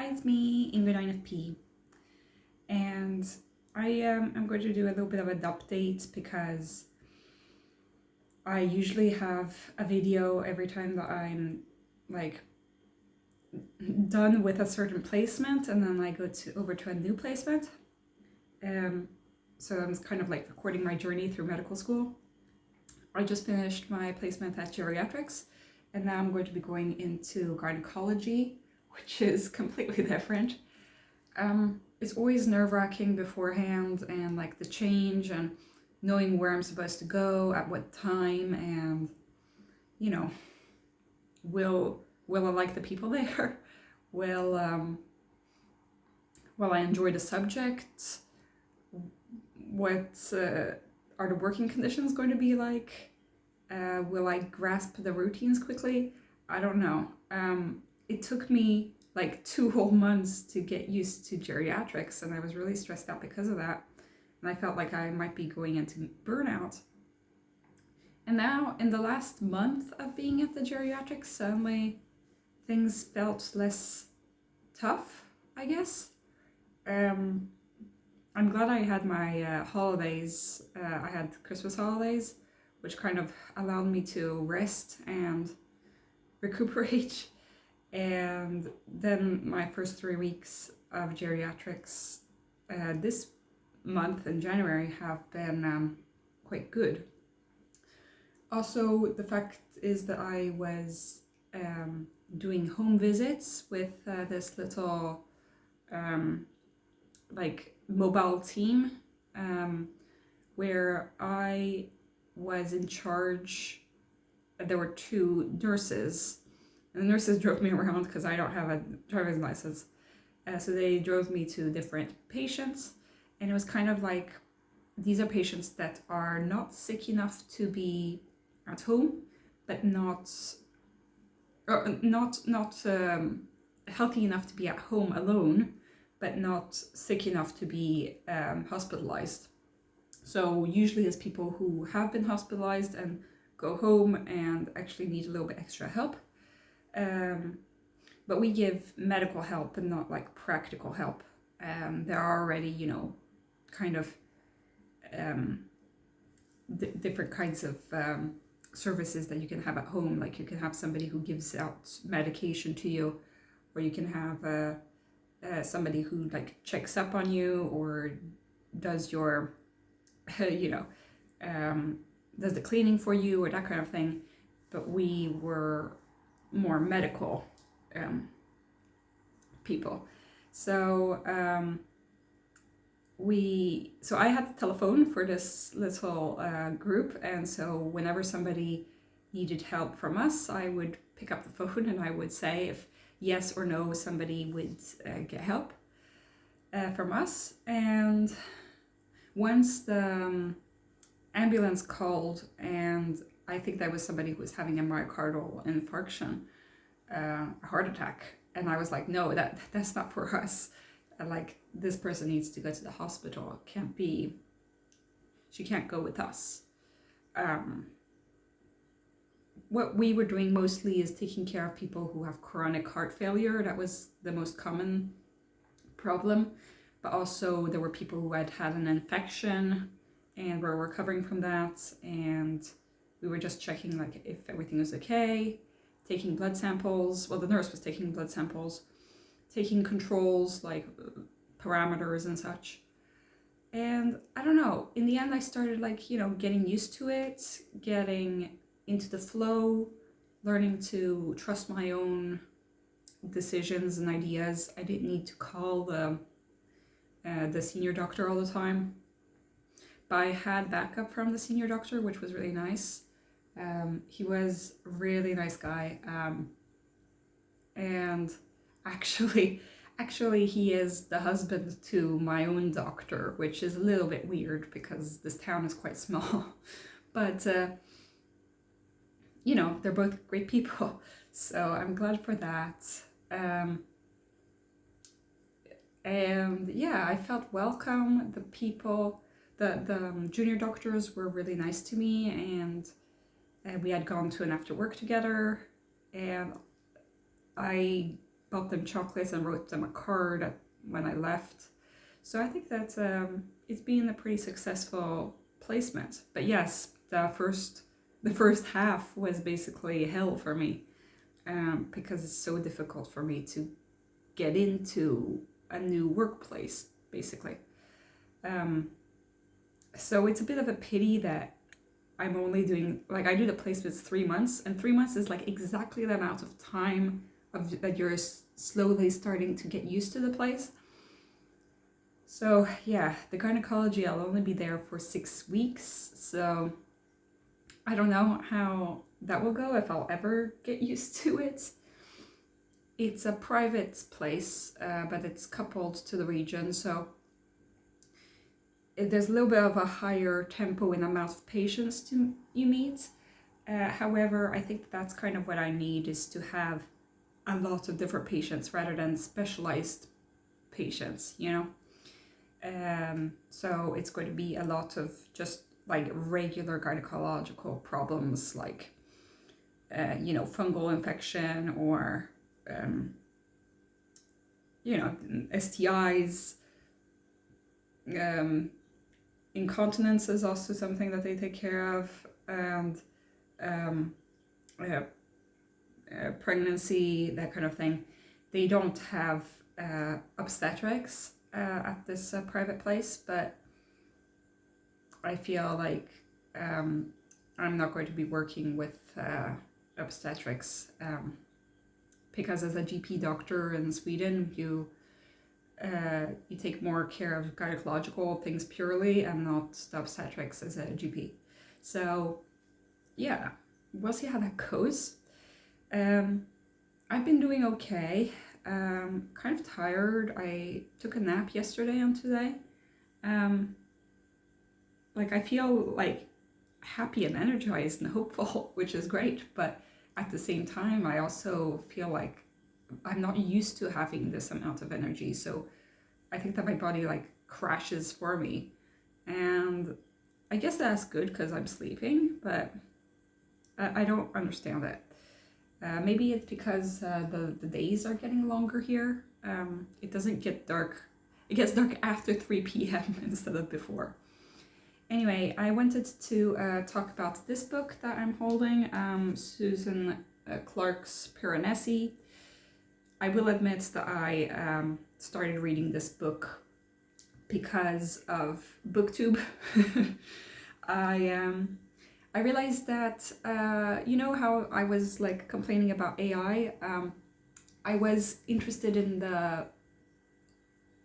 Hi, it's me, Ingrid and I'm going to do a little bit of an update because I usually have a video every time that I'm like done with a certain placement, and then I go over to a new placement. So I'm kind of like recording my journey through medical school. I just finished my placement at Geriatrics, and now I'm going to be going into gynecology, which is completely different. It's always nerve-wracking beforehand, and like the change and knowing where I'm supposed to go at what time, and you know, will I like the people there? Will I enjoy the subject? What are the working conditions going to be like? Will I grasp the routines quickly? I don't know. It took me like 2 whole months to get used to geriatrics, and I was really stressed out because of that. And I felt like I might be going into burnout. And now, in the last month of being at the geriatrics, suddenly things felt less tough, I guess. I'm glad I had my holidays. I had Christmas holidays, which kind of allowed me to rest and recuperate. And then my first 3 weeks of geriatrics this month in January have been quite good. Also, the fact is that I was doing home visits with this little like mobile team where I was in charge. There were 2 nurses, and the nurses drove me around because I don't have a driver's license. So they drove me to different patients, and it was kind of like, these are patients that are not sick enough to be at home, but not healthy enough to be at home alone, but not sick enough to be hospitalized. So usually it's people who have been hospitalized and go home and actually need a little bit extra help. But we give medical help and not like practical help. There are already, kind of different kinds of services that you can have at home. Like you can have somebody who gives out medication to you, or you can have somebody who like checks up on you or does your, does the cleaning for you or that kind of thing. But we were more medical people. So I had the telephone for this little group, and so whenever somebody needed help from us, I would pick up the phone and I would say if yes or no somebody would get help from us. And once the ambulance called, and I think that was somebody who was having a myocardial infarction, a heart attack, and I was like, no, that's not for us. Like, this person needs to go to the hospital. She can't go with us. What we were doing mostly is taking care of people who have chronic heart failure. That was the most common problem. But also there were people who had had an infection and were recovering from that. And we were just checking like if everything was okay, taking blood samples. Well, the nurse was taking blood samples, taking controls like parameters and such. And I don't know, in the end I started like, getting used to it, getting into the flow, learning to trust my own decisions and ideas. I didn't need to call the senior doctor all the time, but I had backup from the senior doctor, which was really nice. He was a really nice guy, and actually he is the husband to my own doctor, which is a little bit weird because this town is quite small. But they're both great people, so I'm glad for that. And yeah, I felt welcome. The people, the junior doctors were really nice to me, and we had gone to an after work together, and I bought them chocolates and wrote them a card when I left. So I think that it's been a pretty successful placement. But yes, the first half was basically hell for me, because it's so difficult for me to get into a new workplace, basically. So it's a bit of a pity that I'm only doing, like, I do the placements 3 months, and 3 months is like exactly the amount of time that you're slowly starting to get used to the place. So yeah, the gynecology, I'll only be there for 6 weeks, so I don't know how that will go, if I'll ever get used to it. It's a private place, but it's coupled to the region, so there's a little bit of a higher tempo in amount of patients you meet. However, I think that's kind of what I need, is to have a lot of different patients rather than specialized patients, you know. So it's going to be a lot of just like regular gynecological problems, like you know, fungal infection, or you know, STIs. Incontinence is also something that they take care of, and pregnancy, that kind of thing. They don't have obstetrics at this private place, but I feel like I'm not going to be working with obstetrics, because as a GP doctor in Sweden, you take more care of gynecological things purely, and not the obstetrics as a GP. So yeah, we'll see how that goes. I've been doing okay. Kind of tired. I took a nap yesterday and today. Like, I feel like happy and energized and hopeful, which is great, but at the same time I also feel like I'm not used to having this amount of energy, so I think that my body like crashes for me, and I guess that's good because I'm sleeping, but I don't understand it. Maybe it's because the days are getting longer here. It doesn't get dark. It gets dark after 3 p.m. instead of before. Anyway, I wanted to talk about this book that I'm holding, Susanna Clarke's Piranesi. I will admit that I started reading this book because of BookTube. I realized that, you know how I was like complaining about AI? I was interested in the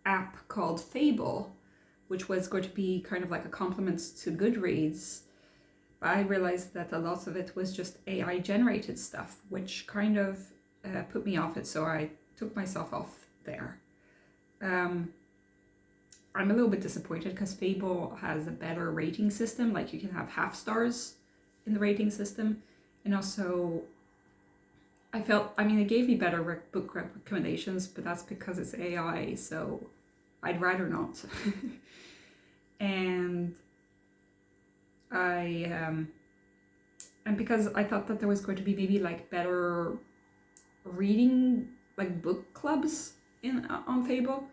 app called Fable, which was going to be kind of like a complement to Goodreads. But I realized that a lot of it was just AI generated stuff, which kind of put me off it, so I took myself off there. I'm a little bit disappointed because Fable has a better rating system, like you can have half stars in the rating system, and also I mean, it gave me better book recommendations, but that's because it's AI, so I'd rather not. And and because I thought that there was going to be maybe like better reading, like book clubs on Fable,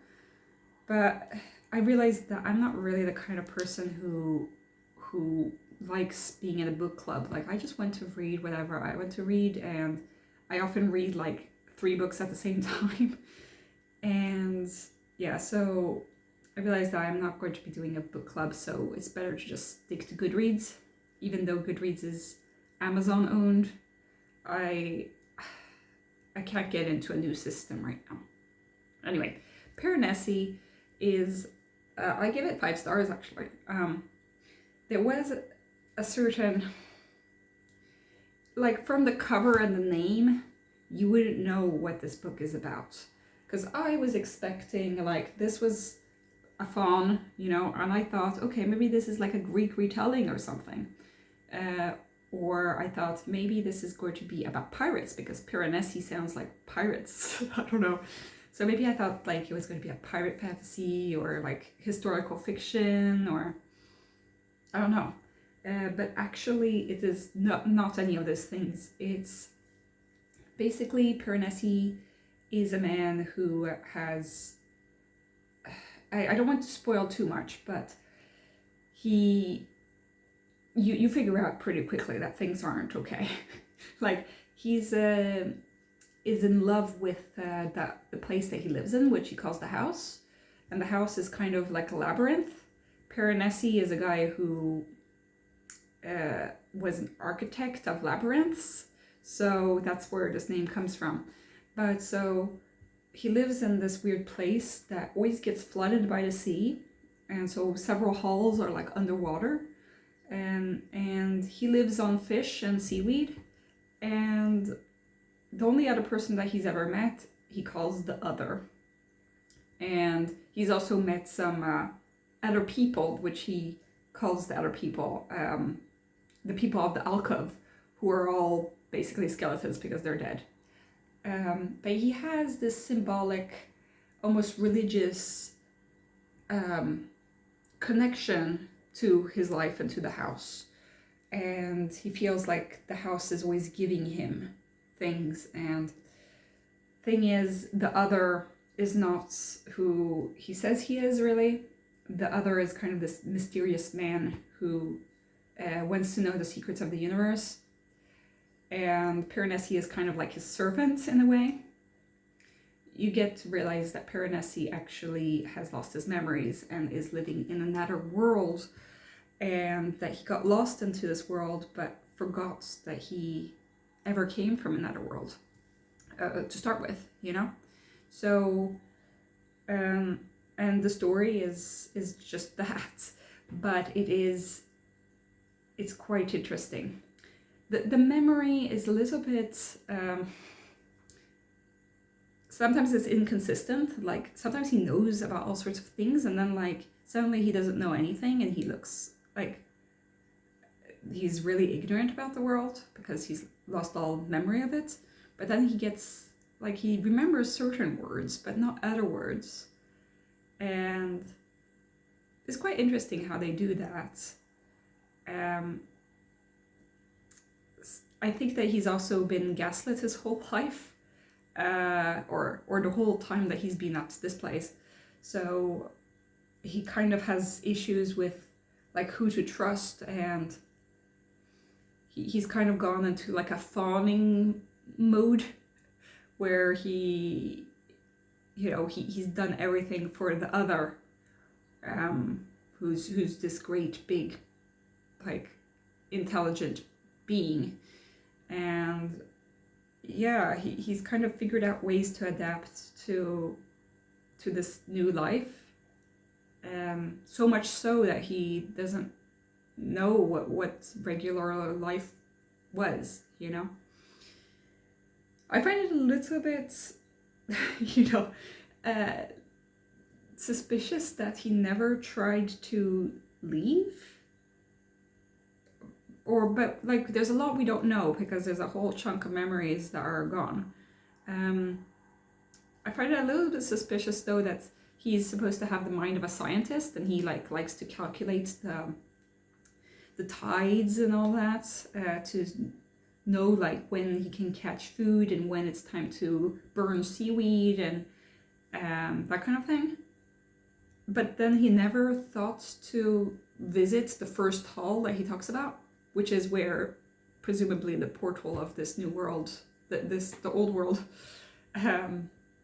but I realized that I'm not really the kind of person who likes being in a book club. Like, I just want to read whatever I want to read, and I often read like 3 books at the same time. And yeah, so I realized that I'm not going to be doing a book club, so it's better to just stick to Goodreads. Even though Goodreads is Amazon owned, I can't get into a new system right now. Anyway, Piranesi is, I give it 5 stars actually. There was a certain, like, from the cover and the name, you wouldn't know what this book is about. Because I was expecting, like, this was a faun, you know, and I thought, okay, maybe this is like a Greek retelling or something. Or I thought maybe this is going to be about pirates, because Piranesi sounds like pirates. I don't know. So maybe I thought like it was going to be a pirate fantasy or like historical fiction, or I don't know. But actually it is not any of those things. It's basically Piranesi is a man who has, I don't want to spoil too much, but you figure out pretty quickly that things aren't okay. Like, he's is in love with the place that he lives in, which he calls the house. And the house is kind of like a labyrinth. Piranesi is a guy who was an architect of labyrinths. So that's where this name comes from. But so he lives in this weird place that always gets flooded by the sea. And so several halls are like underwater. And he lives on fish and seaweed. And the only other person that he's ever met, he calls the other. And he's also met some other people, which he calls the other people, the people of the alcove, who are all basically skeletons because they're dead. But he has this symbolic, almost religious connection to his life and to the house. And he feels like the house is always giving him things. And thing is, the other is not who he says he is, really. The other is kind of this mysterious man who wants to know the secrets of the universe. And Piranesi is kind of like his servant in a way. You get to realize that Piranesi actually has lost his memories and is living in another world, and that he got lost into this world but forgot that he ever came from another world to start with, you know? So, and the story is just that, but it's quite interesting. The memory is a little bit, sometimes it's inconsistent. Like, sometimes he knows about all sorts of things, and then like suddenly he doesn't know anything, and he looks like he's really ignorant about the world because he's lost all memory of it. But then he gets, like, he remembers certain words but not other words, and it's quite interesting how they do that. I think that he's also been gaslit his whole life, or the whole time that he's been at this place. So he kind of has issues with like who to trust, and he's kind of gone into like a fawning mode where he's done everything for the other, who's this great big like intelligent being. And yeah, he's kind of figured out ways to adapt to this new life, so much so that he doesn't know what regular life was, you know. I find it a little bit suspicious that he never tried to leave. But like, there's a lot we don't know because there's a whole chunk of memories that are gone. I find it a little bit suspicious though that he's supposed to have the mind of a scientist, and he like likes to calculate the tides and all that, to know like when he can catch food and when it's time to burn seaweed and that kind of thing. But then he never thought to visit the first hall that he talks about, which is where presumably the portal of this new world, the old world,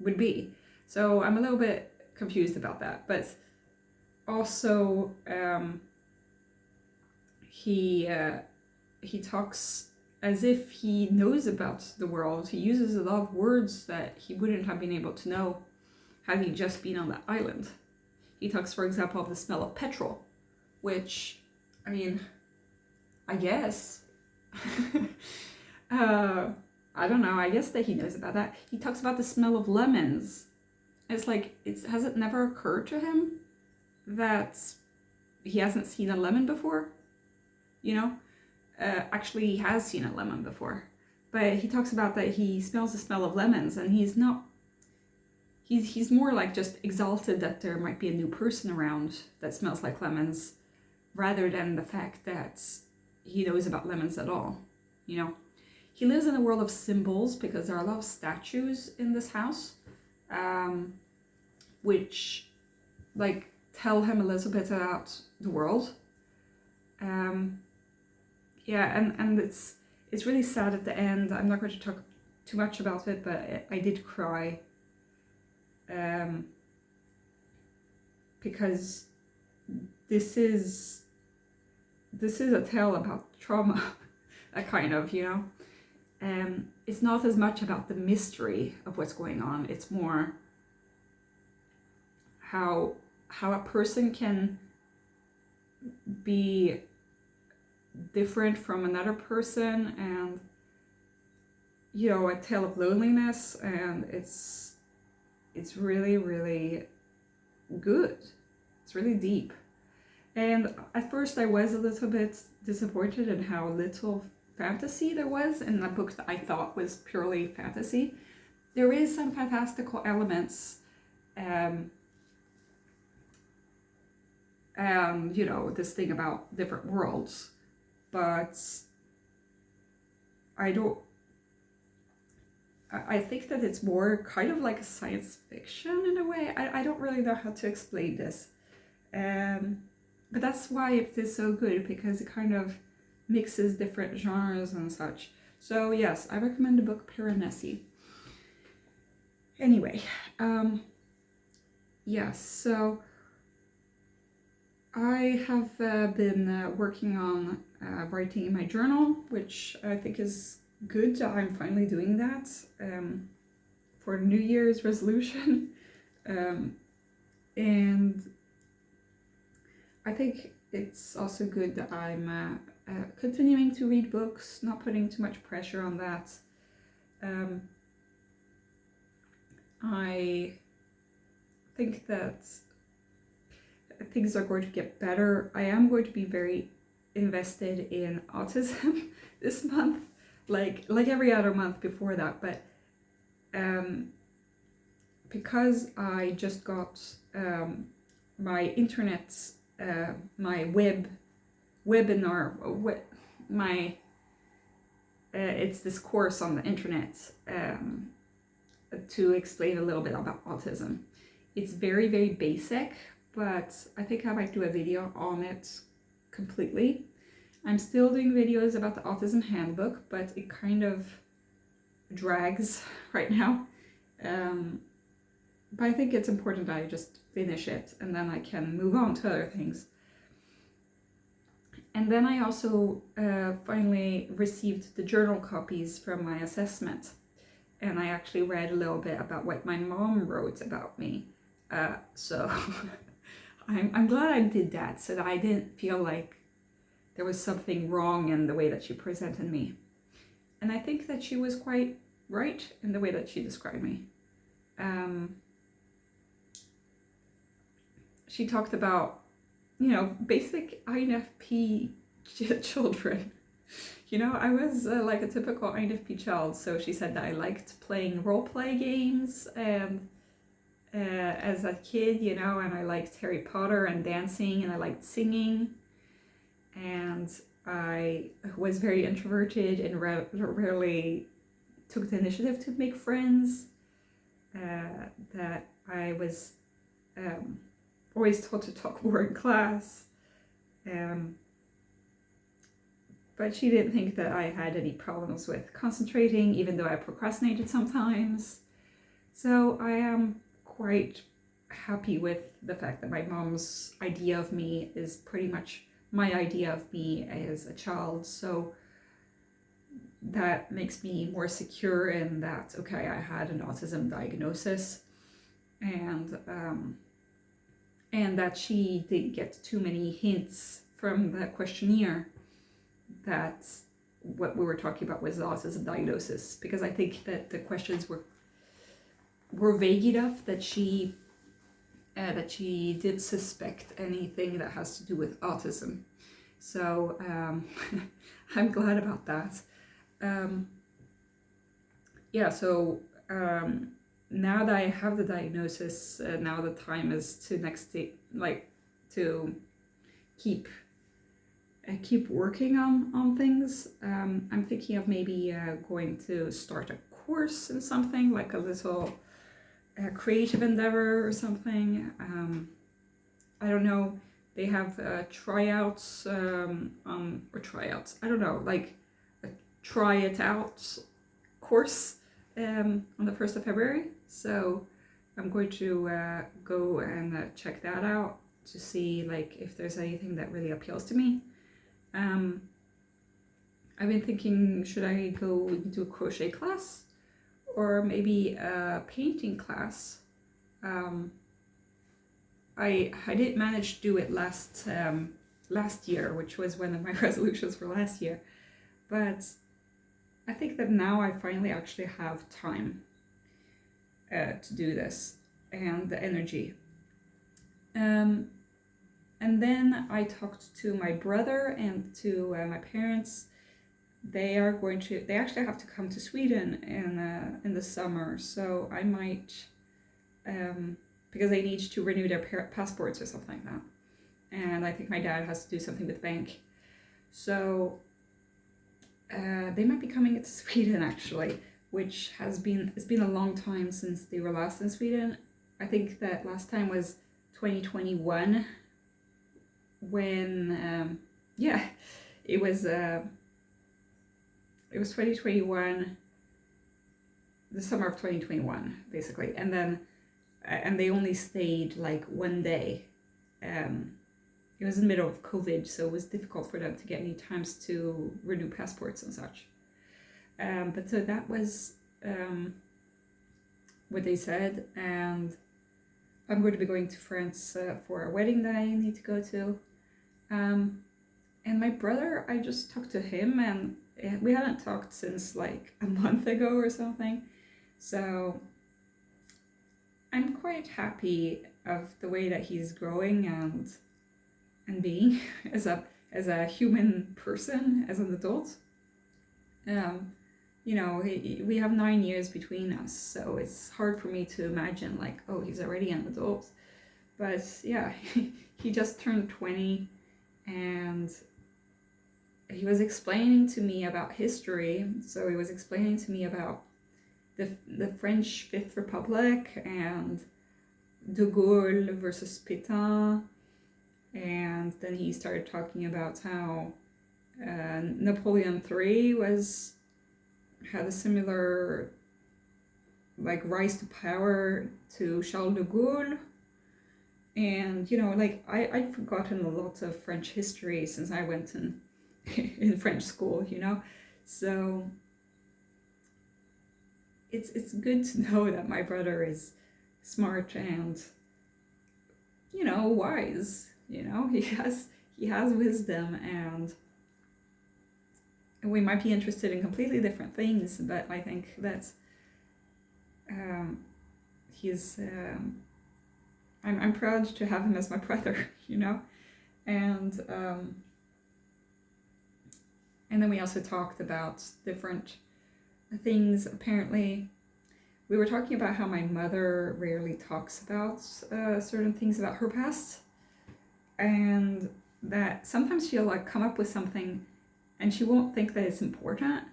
would be. So I'm a little bit confused about that. But also, he talks as if he knows about the world. He uses a lot of words that he wouldn't have been able to know had he just been on that island. He talks, for example, of the smell of petrol, which, I mean, I guess. I don't know, I guess that he knows about that. He talks about the smell of lemons. It's like, has it never occurred to him that he hasn't seen a lemon before? You know? Actually, he has seen a lemon before. But he talks about that he smells the smell of lemons, and he's not... He's more like just exalted that there might be a new person around that smells like lemons, rather than the fact that he knows about lemons at all, you know? he lives in a world of symbols because there are a lot of statues in this house, which like tell him a little bit about the world. Yeah, and it's really sad at the end. I'm not going to talk too much about it, but I did cry, because this is a tale about trauma, a kind of, you know. It's not as much about the mystery of what's going on. It's more how a person can be different from another person, and you know, a tale of loneliness, and it's really, really good. It's really deep. And at first I was a little bit disappointed in how little fantasy there was in a book that I thought was purely fantasy. There is some fantastical elements, you know, this thing about different worlds, but I think that it's more kind of like a science fiction in a way. I don't really know how to explain this. But that's why it is so good, because it kind of mixes different genres and such. So yes, I recommend the book Piranesi. Anyway, yes, so I have been working on writing in my journal, which I think is good. I'm finally doing that for New Year's resolution. And I think it's also good that I'm continuing to read books, not putting too much pressure on that. I think that things are going to get better. I am going to be very invested in autism this month, like every other month before that, but because I just got my internet, my webinar, it's this course on the internet to explain a little bit about autism. It's very, very basic, but I think I might do a video on it completely. I'm still doing videos about the autism handbook, but it kind of drags right now. But I think it's important that I just finish it, and then I can move on to other things. And then I also finally received the journal copies from my assessment, and I actually read a little bit about what my mom wrote about me. So I'm glad I did that, so that I didn't feel like there was something wrong in the way that she presented me. And I think that she was quite right in the way that she described me. She talked about, you know, basic INFP children. You know, I was like a typical INFP child, so she said that I liked playing role-play games and as a kid, you know, and I liked Harry Potter and dancing, and I liked singing, and I was very introverted and rarely took the initiative to make friends, that I was always taught to talk more in class, but she didn't think that I had any problems with concentrating, even though I procrastinated sometimes. So I am quite happy with the fact that my mom's idea of me is pretty much my idea of me as a child, so that makes me more secure in that, okay, I had an autism diagnosis, and that she didn't get too many hints from the questionnaire that what we were talking about was the autism diagnosis, because I think that the questions were vague enough that she didn't suspect anything that has to do with autism. So I'm glad about that. Yeah, so now that I have the diagnosis, now the time is to to keep keep working on things. I'm thinking of maybe going to start a course in something, like a little creative endeavor or something. I don't know. They have tryouts or tryouts. I don't know, like a try it out course on the 1st of February. So I'm going to go and check that out to see like if there's anything that really appeals to me. I've been thinking, should I go into a crochet class or maybe a painting class? I did manage to do it last year, which was one of my resolutions for last year, but I think that now I finally actually have time to do this and the energy. And then I talked to my brother and to my parents. They actually have to come to Sweden in the summer, so I might, because they need to renew their passports or something like that. And I think my dad has to do something with the bank. So they might be coming to Sweden actually, which it's been a long time since they were last in Sweden. I think that last time was 2021 when, it was 2021, the summer of 2021, basically. And then, and they only stayed like one day. It was in the middle of COVID, so it was difficult for them to get any times to renew passports and such. But so that was what they said, and I'm going to be going to France for a wedding that I need to go to. And my brother, I just talked to him, and we hadn't talked since like a month ago or something. So I'm quite happy of the way that he's growing and being as a human person, as an adult. You know, we have 9 years between us, so it's hard for me to imagine like, oh, he's already an adult. But yeah, he just turned 20, and he was explaining to me about history. So he was explaining to me about the French Fifth Republic and de Gaulle versus Pétain. And then he started talking about how Napoleon III had a similar like rise to power to Charles de Gaulle. And you know, like I'd forgotten a lot of French history since I went in French school, you know. So it's good to know that my brother is smart and, you know, wise. You know, he has wisdom, and we might be interested in completely different things, but I think that he's I'm proud to have him as my brother, you know. And then we also talked about different things. Apparently we were talking about how my mother rarely talks about certain things about her past, and that sometimes she'll like come up with something and she won't think that it's important,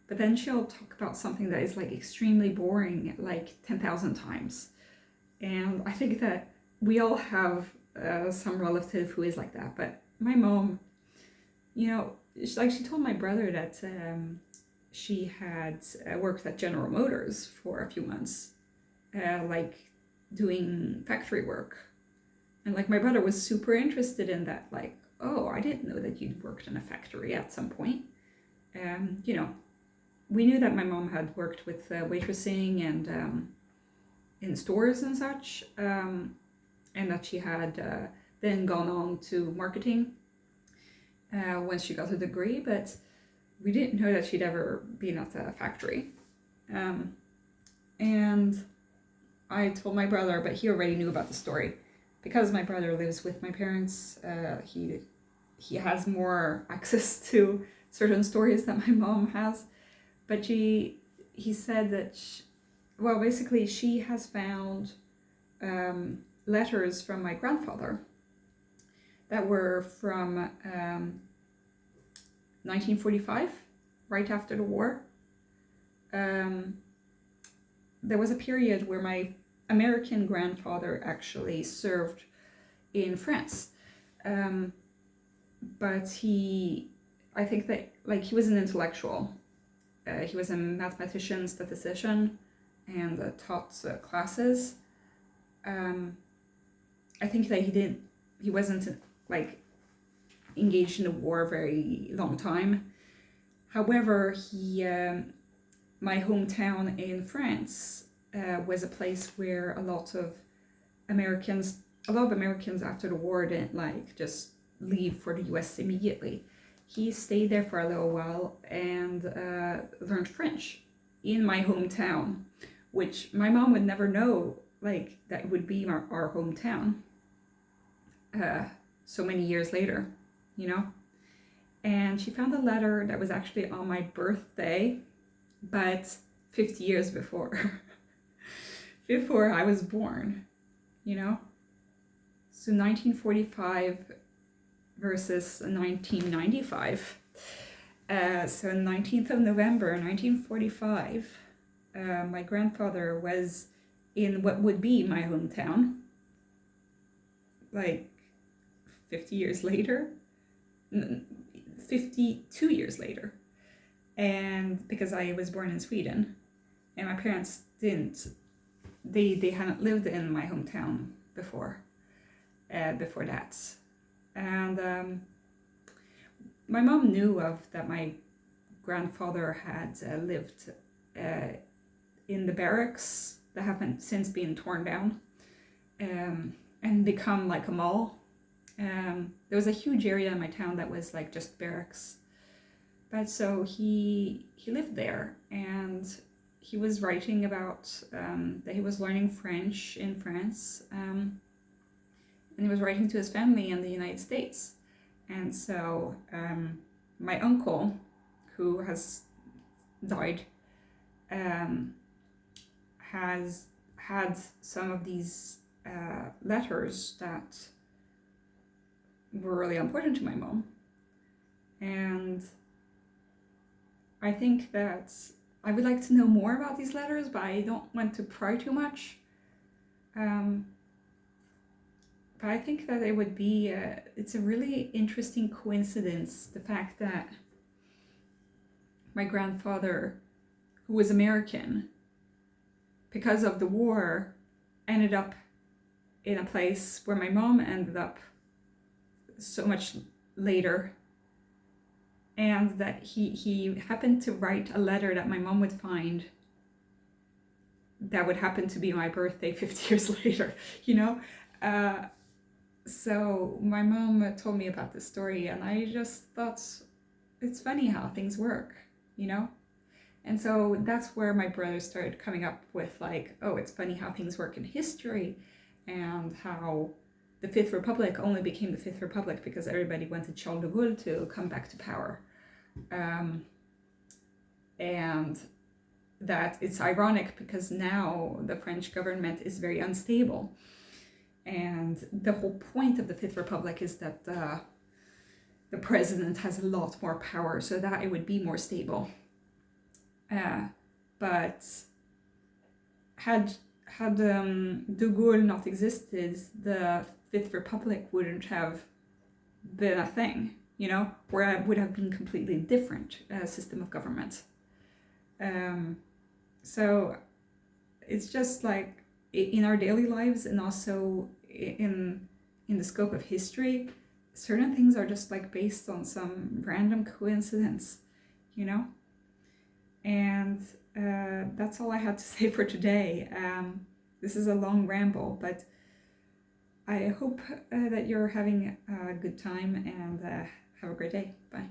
but then she'll talk about something that is like extremely boring like 10,000 times. And I think that we all have some relative who is like that. But my mom, you know, she told my brother that she had worked at General Motors for a few months, like doing factory work. And like my brother was super interested in that, like, oh, I didn't know that you'd worked in a factory at some point. You know, we knew that my mom had worked with waitressing and in stores and such, and that she had then gone on to marketing once she got her degree, but we didn't know that she'd ever been at a factory. And I told my brother, but he already knew about the story. Because my brother lives with my parents, he has more access to certain stories that my mom has. But he said that, basically she has found letters from my grandfather that were from 1945, right after the war. There was a period where my American grandfather actually served in France. But I think that like he was an intellectual. He was a mathematician, statistician, and taught classes. I think that he wasn't like engaged in the war a very long time. However, my hometown in France was a place where a lot of Americans after the war didn't like just leave for the US immediately. He stayed there for a little while and learned French in my hometown, which my mom would never know like that would be our hometown so many years later, you know. And she found a letter that was actually on my birthday, but 50 years before before I was born, you know. So 1945 versus 1995. So 19th of November 1945, my grandfather was in what would be my hometown, like 50 years later, 52 years later. And because I was born in Sweden, and my parents they hadn't lived in my hometown before that. And my mom knew that my grandfather had lived in the barracks that haven't since been torn down and become like a mall. There was a huge area in my town that was like just barracks. But so he lived there, and he was writing about that he was learning French in France, and he was writing to his family in the United States. And so my uncle, who has died, has had some of these letters that were really important to my mom. And I think that I would like to know more about these letters, but I don't want to pry too much. But I think that it would be, it's a really interesting coincidence, the fact that my grandfather, who was American, because of the war, ended up in a place where my mom ended up so much later. And that he happened to write a letter that my mom would find that would happen to be my birthday 50 years later, you know? So my mom told me about this story, and I just thought it's funny how things work, you know? And so that's where my brother started coming up with like, oh, it's funny how things work in history, and how the Fifth Republic only became the Fifth Republic because everybody wanted Charles de Gaulle to come back to power. And that it's ironic because now the French government is very unstable. And the whole point of the Fifth Republic is that the president has a lot more power so that it would be more stable. But had de Gaulle not existed, the Fifth Republic wouldn't have been a thing, you know, where it would have been completely different system of government. So it's just like in our daily lives, and also in the scope of history, certain things are just like based on some random coincidence, you know. And that's all I had to say for today. This is a long ramble, but I hope that you're having a good time, and have a great day. Bye.